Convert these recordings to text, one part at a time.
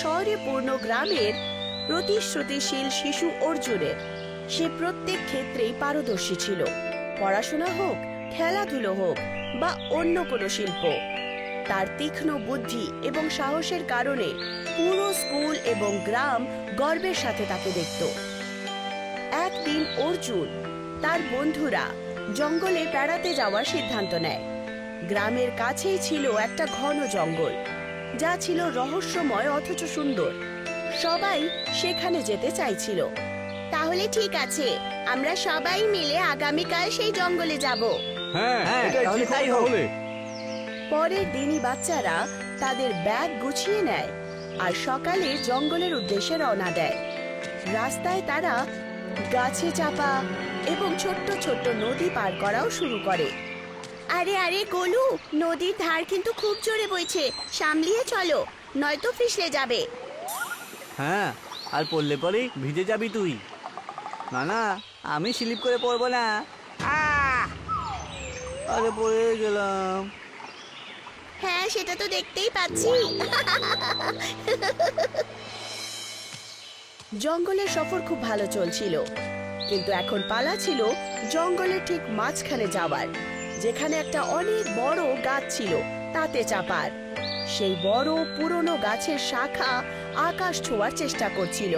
শৌর্যপূর্ণ গ্রামের প্রতিশ্রুতিশীল শিশু অর্জুনের। সে প্রত্যেক ক্ষেত্রেই পারদর্শী ছিল, পড়াশোনা হোক, খেলাধুলো হোক বা অন্য কোনো শিল্প। তার তীক্ষ্ণ বুদ্ধি এবং সাহসের কারণে পুরো স্কুল এবং গ্রাম গর্বের সাথে তাকে দেখত। একদিন অর্জুন তার বন্ধুরা জঙ্গলে বেড়াতে যাওয়ার সিদ্ধান্ত নেয়। গ্রামের কাছেই ছিল একটা ঘন জঙ্গল, যা ছিল রহস্যময় অথচ সুন্দর। সবাই সেখানে যেতে চাইছিল। তাহলে ঠিক আছে, আমরা সবাই মিলে আগামীকাল সেই জঙ্গলে যাব। পরের দিনই বাচ্চারা তাদের ব্যাগ গুছিয়ে নেয় আর সকালে জঙ্গলের উদ্দেশ্যে রওনা দেয়। রাস্তায় তারা গাছে চাপা এবং ছোট্ট ছোট্ট নদী পার করাও শুরু করে। আরে আরে গোলু, নদীর ধার কিন্তু খুব জোরে বইছে, সামলিয়ে চলো, নয়তো ফিসলে যাবে। হ্যাঁ, আর পড়লে পরেই ভিজে যাবি তুই। না না, আমি স্লিপ করে পড়বো না। আরে পড়ে গেলাম। হ্যাঁ, সেটা তো দেখতেই পাচ্ছি। জঙ্গলের সফর খুব ভালো চলছিল, কিন্তু এখন পালা ছিল জঙ্গলের ঠিক মাঝখানে যাওয়ার, যেখানে একটা অনেক বড় গাছ ছিল তাতে চাপার। সেই বড় পুরনো গাছের শাখা আকাশ ছোঁয়ার চেষ্টা করছিল।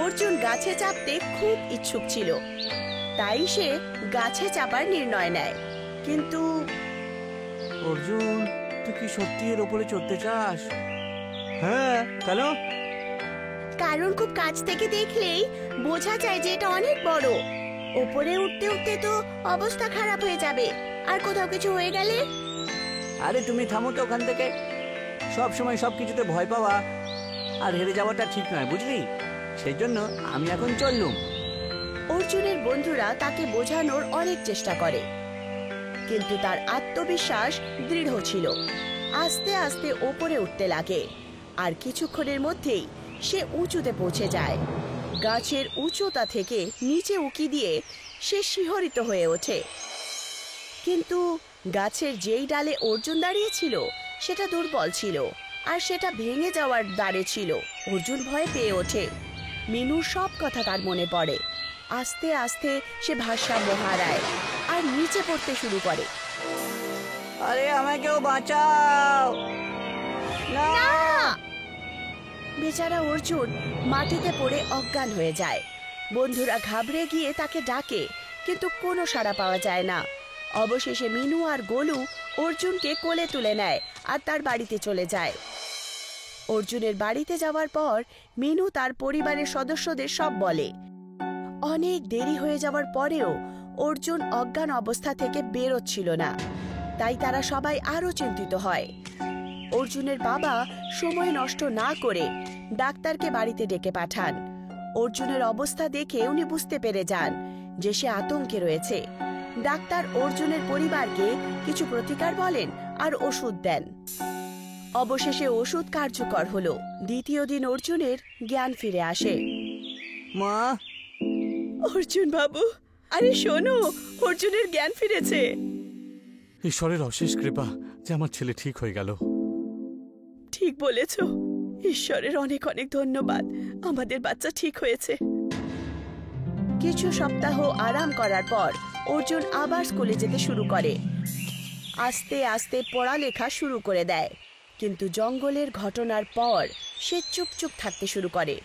অর্জুন গাছে চাপতে খুব ইচ্ছুক ছিল, তাই সে গাছে চাপার নির্ণয় নেয়। কিন্তু অর্জুন, তুই কি সত্যি এর উপরে চড়তে চাস? হ্যাঁ, কেন? কারণ খুব কাছ থেকে দেখলেই বোঝা যায় যে এটা অনেক বড়। উপরে উঠতে উঠতে তো অবস্থা খারাপ হয়ে যাবে, আর কোথাও কিছু হয়ে গেলে? আরে তুমি থামো তো ওখান থেকে। সব সময় সবকিছুতে ভয় পাওয়া আর হেরে যাওয়াটা ঠিক নয়, বুঝলি? সেই জন্য আমি এখন চললুম। অর্জুনের বন্ধুরা তাকে বোঝানোর অনেক চেষ্টা করে, কিন্তু তার আত্মবিশ্বাস দৃঢ় ছিল। আস্তে আস্তে ওপরে উঠতে লাগে, আর কিছুক্ষণের মধ্যেই সে উঁচুতে পৌঁছে যায়। গাছের উচ্চতা থেকে নিচে উকি দিয়ে সে শিহরিত হয়ে ওঠে। কিন্তু গাছের যেই ডালে অর্জুন দাঁড়িয়েছিল সেটা দুর্বল ছিল, আর সেটা ভেঙে যাওয়ার দ্বারে ছিল। অর্জুন ভয় পেয়ে ওঠে। মিনুর সব কথা তার মনে পড়ে। আস্তে আস্তে সে ভারসাম্য হারায় আর নিচে পড়তে শুরু করে। আরে আমায় কেউ বাঁচাও! না! বেচারা অর্জুন মাটিতে পড়ে অজ্ঞান হয়ে যায়। বন্ধুরা ঘাবড়ে গিয়ে তাকে ডাকে, কিন্তু কোনো সাড়া পাওয়া যায় না। অবশেষে মিনু আর গোলু অর্জুনকে কোলে তুলে নেয় আর তার বাড়িতে চলে যায়। অর্জুনের বাড়িতে যাওয়ার পর মিনু তার পরিবারের সদস্যদের সব বলে। অনেক দেরি হয়ে যাওয়ার পরেও অর্জুন অজ্ঞান অবস্থা থেকে বেরোচ্ছিল না, তাই তারা সবাই আরো চিন্তিত হয়। অর্জুনের বাবা সময় নষ্ট না করে ডাক্তারকে বাড়িতে ডেকে পাঠান। অর্জুনের অবস্থা দেখে উনি বুঝতে পেরে যান যে সে আতঙ্কে রয়েছে। ডাক্তার অর্জুনের পরিবারকে কিছু প্রতিকার বলেন আর ওষুধ দেন। অবশেষে ওষুধ কার্যকর হলো। দ্বিতীয় দিন অর্জুনের জ্ঞান ফিরে আসে। মা! অর্জুন বাবু, আরে শোনো, অর্জুনের জ্ঞান ফিরেছে। ঈশ্বরের অশেষ কৃপা যে আমার ছেলে ঠিক হয়ে গেল। ঠিক বলেছ, ঈশ্বরের অনেক অনেক ধন্যবাদ, আমাদের বাচ্চা ঠিক হয়েছে। কিছু সপ্তাহ আরাম করার পর অর্জুন আবার স্কুলে যেতে শুরু করে। আস্তে আস্তে পড়ালেখা শুরু করে দেয়, কিন্তু জঙ্গলের ঘটনার পর সে চুপচুপ থাকতে শুরু করে।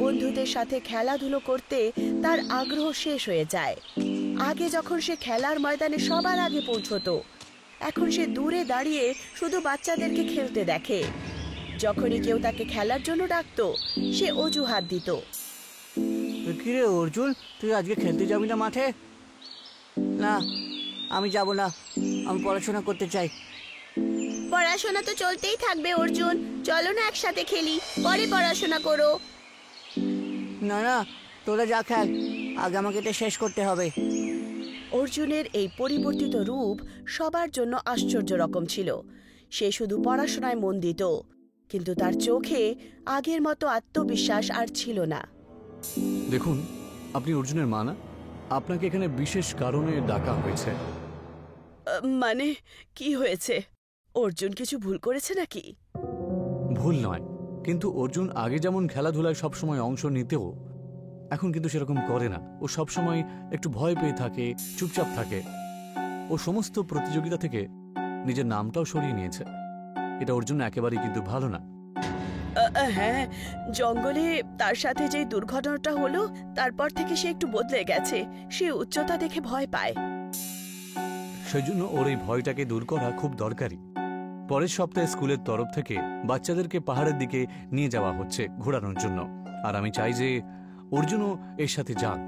বন্ধুদের সাথে খেলাধুলো করতে তার আগ্রহ শেষ হয়ে যায়। আগে যখন সে খেলার ময়দানে সবার আগে পৌঁছতো, এখন সে দূরে দাঁড়িয়ে শুধু বাচ্চাদেরকে খেলতে দেখে। যখনই কেউ তাকে খেলার জন্য ডাকতো, সে অজুহাত দিত। কি রে অর্জুন, তুই আজকে খেলতে যাবি না মাঠে? না, আমি যাব না, আমি পড়াশোনা করতে চাই। পড়াশোনা তো চলতেই থাকবে অর্জুন, চলো না একসাথে খেলি, পরে পড়াশোনা করো। না না, তোরা যা খেল, আগে আমাকে এটা শেষ করতে হবে। অর্জুনের এই পরিবর্তিত রূপ সবার জন্য আশ্চর্য রকম ছিল। সে শুধু পড়াশোনায় মন দিত, কিন্তু তার চোখে আগের মতো আত্মবিশ্বাস আর ছিল না। দেখুন, আপনি অর্জুনের মা না? আপনাকে এখানে বিশেষ কারণে ডাকা হয়েছে। মানে কি হয়েছে? অর্জুন কিছু ভুল করেছে নাকি? ভুল নয়, কিন্তু অর্জুন আগে যেমন খেলাধুলায় সবসময় অংশ নিতেও এখন কিন্তু সেরকম করে না। ও সবসময় একটু ভয় পেয়ে থাকে, চুপচাপ থাকে। ও সমস্ত প্রতিযোগিতা থেকে নিজের নামটাও সরিয়ে নিয়েছে। এটা ওর জন্য একেবারেই কিন্তু ভালো না। হ্যাঁ, জঙ্গলে তার সাথে যে দুর্ঘটনাটা হলো তারপর থেকে সে একটু বদলে গেছে। সে উচ্চতা দেখে ভয় পায়। সেই জন্য ওর এই ভয়টাকে দূর করা খুব দরকারি। পরের সপ্তাহে স্কুলের তরফ থেকে বাচ্চাদেরকে পাহাড়ের দিকে নিয়ে যাওয়া হচ্ছে ঘোরানোর জন্য। আর আমি চাই যে অর্জুনও এর সাথে যাক,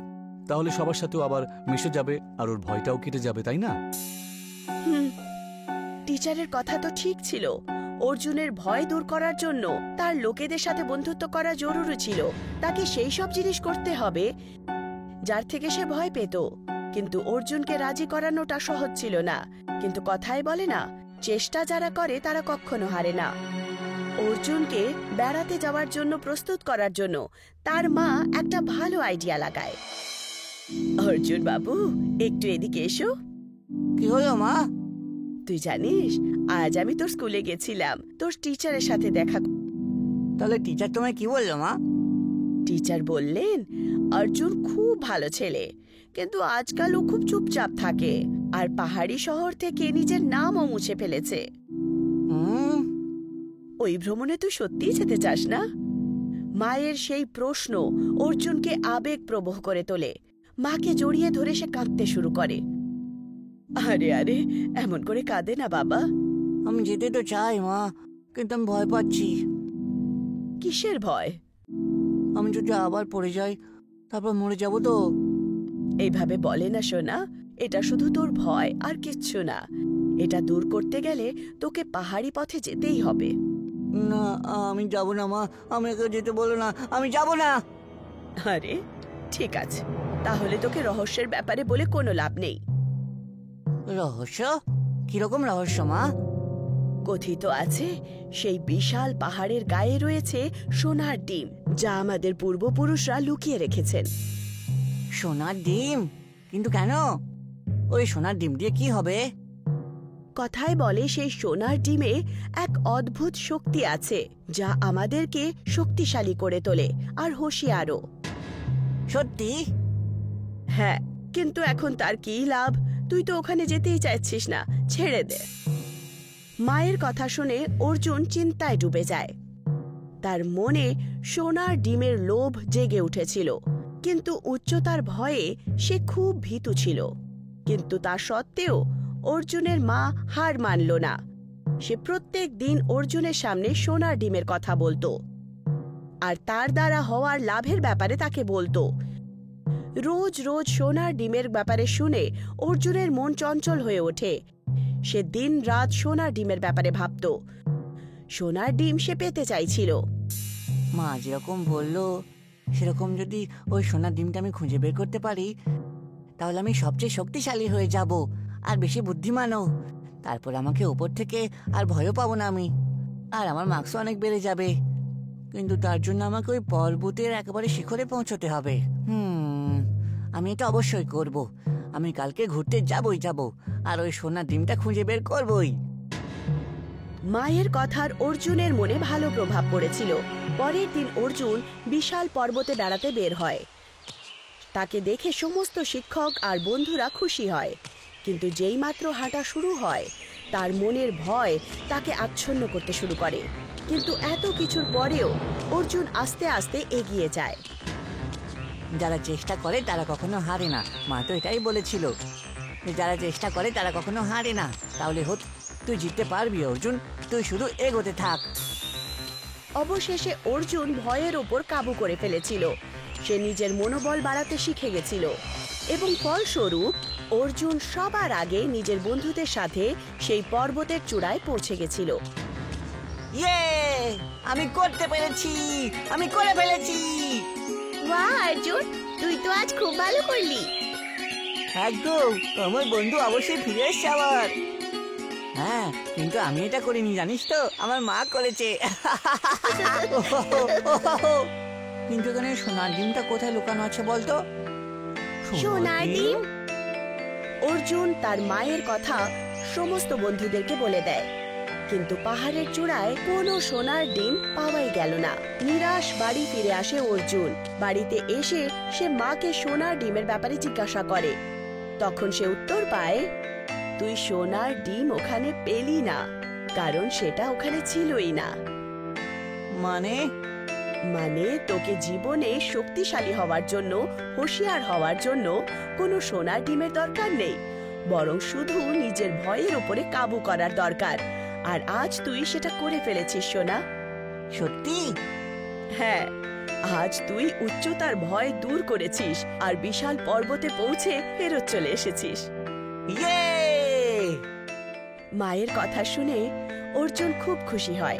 তাহলে সবার সাথেও আবার মিশে যাবে আর ওর ভয়টাও কেটে যাবে, তাই না? টিচারের কথা তো ঠিক ছিল। অর্জুনের ভয় দূর করার জন্য তার লোকেদের সাথে বন্ধুত্ব করা জরুরি ছিল। তাকে সেই সব জিনিস করতে হবে যার থেকে সে ভয় পেত। কিন্তু অর্জুনকে রাজি করানোটা সহজ ছিল না। কিন্তু কথাই বলে না, চেষ্টা যারা করে তারা কখনো হারে না। অর্জুনকে বেড়াতে যাওয়ার জন্য প্রস্তুত করার জন্য তার মা একটা ভালো আইডিয়া লাগায়। অর্জুন বাবু, একটু এদিকে এসো। কি হলো মা? তুই জানিস, আজ আমি তোর স্কুলে গেছিলাম তোর টিচারের সাথে দেখা। তাহলে টিচার তোমায় কি বললো মা? টিচার বললেন অর্জুন খুব ভালো ছেলে, কিন্তু আজকাল ও খুব চুপচাপ থাকে আর পাহাড়ি শহর থেকে নিজের নামও মুছে ফেলেছে। ওই ভ্রমণে তুই সত্যিই যেতে চাস না? মায়ের সেই প্রশ্ন অর্জুনকে আবেগপ্রবণ করে তোলে। মাকে জড়িয়ে ধরে সে কাঁদতে শুরু করে। আরে আরে, এমন করে কাঁদে না বাবা। আমি যেতে তো চাই মা, কিন্তু আমি ভয় পাচ্ছি। কিসের ভয়? আমি যদি আবার পড়ে যাই তারপর মরে যাব তো। এইভাবে বলে না সোনা, এটা শুধু তোর ভয় আর কিচ্ছু না। এটা দূর করতে গেলে তোকে পাহাড়ি পথে যেতেই হবে। না, আমি যাব না মা, আমাকে যেতে বলো না, আমি যাব না। আরে ঠিক আছে, তাহলে তোকে রহস্যের ব্যাপারে বলে কোনো লাভ নেই। রহস্য? কিরকম রহস্য মা? কথিত আছে সেই বিশাল পাহাড়ের গায়ে রয়েছে সোনার ডিম, যা আমাদের পূর্বপুরুষরা লুকিয়ে রেখেছেন। সোনার ডিম? কিন্তু কেন? ওই সোনার ডিম দিয়ে কি হবে? কথায় বলে সেই সোনার ডিমে এক অদ্ভুত শক্তি আছে, যা আমাদেরকে শক্তিশালী করে তোলে আর হুঁশিয়ারও। সত্যি? হ্যাঁ, কিন্তু এখন তার কি লাভ? তুই তো ওখানে যেতেই চাইছিস না, ছেড়ে দে। মায়ের কথা শুনে অর্জুন চিন্তায় ডুবে যায়। তার মনে সোনার ডিমের লোভ জেগে উঠেছিল, কিন্তু উচ্চতার ভয়ে সে খুব ভীতু ছিল। কিন্তু তা সত্ত্বেও অর্জুনের মা হার মানল না। সে প্রত্যেক দিন অর্জুনের সামনে সোনার ডিমের কথা বলতো আর তার দ্বারা হওয়ার লাভের ব্যাপারে তাকে বলতো। রোজ রোজ সোনার ডিমের ব্যাপারে শুনে অর্জুনের মন চঞ্চল হয়ে ওঠে। সে দিন রাত সোনার ডিমের ব্যাপারে ভাবত। সোনার ডিম সে পেতে চাইছিল। মা যেরকম বললো সেরকম যদি ওই সোনার ডিমটা আমি খুঁজে বের করতে পারি, তাহলে আমি সবচেয়ে শক্তিশালী হয়ে যাব আর বেশি বুদ্ধিমানও। তারপর আমাকে ওপর থেকে আর ভয়ও পাবো না আমি, আর আমার মার্কসও অনেক বেড়ে যাবে। কিন্তু তার জন্য আমাকে ওই পর্বতের একেবারে শিখরে পৌঁছতে হবে। আমি এটা অবশ্যই করব। আমি কালকে ঘুরতে যাব আর ওই সোনার ডিমটা খুঁজে বের করবই। মায়ের কথার অর্জুনের মনে ভালো প্রভাব পড়েছিল। পরের দিন অর্জুন বিশাল পর্বতে বেড়াতে বের হয়। তাকে দেখে সমস্ত শিক্ষক আর বন্ধুরা খুশি হয়। কিন্তু যেই মাত্র হাঁটা শুরু হয়, তার মনের ভয় তাকে আচ্ছন্ন করতে শুরু করে। কিন্তু এত কিছুর পরেও অর্জুন আস্তে আস্তে এগিয়ে যায়। যারা চেষ্টা করে তারা কখনো হারে না। মা তো এটাই বলেছিল যে যারা চেষ্টা করে তারা কখনো হারে না। তাহলে তুই জিততে পারবি অর্জুন, তুই শুধু এগোতে থাক। অবশেষে অর্জুন ভয়ের ওপর কাবু করে ফেলেছিল। সে নিজের মনোবল বাড়াতে শিখে গেছিল এবং ফলস্বরূপ অর্জুন সবার আগে নিজের বন্ধুদের সাথে সেই পর্বতের চূড়ায় পৌঁছে গেছিল। ইয়ে, আমি করতে পেরেছি, আমি করে ফেলেছি। বাহ অর্জুন, তুই তো আজ খুব ভালো করলি। একদম, আমার বন্ধু অবশ্যই ফিরে এসছে আবার। হ্যাঁ, কিন্তু আমি এটা করিনি, জানিস তো, আমার মা করেছে। কিন্তু এখানে সোনার ডিমটা কোথায় লুকানো আছে বলতো? সোনার ডিম? অর্জুন তার মায়ের কথা সমস্ত বন্ধুদেরকে বলে দেয়। কিন্তু পাহাড়ের চূড়ায় কোনো সোনার ডিম পাওয়াই গেল না। নিরাশ বাড়ি ফিরে আসে অর্জুন। বাড়িতে এসে সে মাকে সোনার ডিমের ব্যাপারে জিজ্ঞাসা করে। তখন সে উত্তর পায়, তুই সোনার ডিম ওখানে পেলি না, কারণ সেটা ওখানে ছিলই না। মানে তোকে জীবনে শক্তিশালী হওয়ার জন্য, হুঁশিয়ার হওয়ার জন্য কোনো সোনার ডিমের দরকার নেই, বরং শুধু নিজের ভয়ের উপরে কাবু করার দরকার। আর আজ তুই সেটা করে ফেলেছিস সোনা। সত্যি? হ্যাঁ, আজ তুই উচ্চতার ভয় দূর করেছিস আর বিশাল পর্বতে পৌঁছে ফেরত চলে এসেছিস। ইয়ে! মায়ের কথা শুনে অর্জুন খুব খুশি হয়।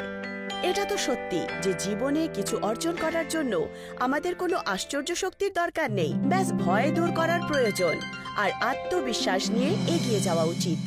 এটা তো সত্যি যে জীবনে কিছু অর্জন করার জন্য আমাদের কোনো আশ্চর্য শক্তির দরকার নেই, ব্যাস ভয় দূর করার প্রয়োজন আর আত্মবিশ্বাস নিয়ে এগিয়ে যাওয়া উচিত।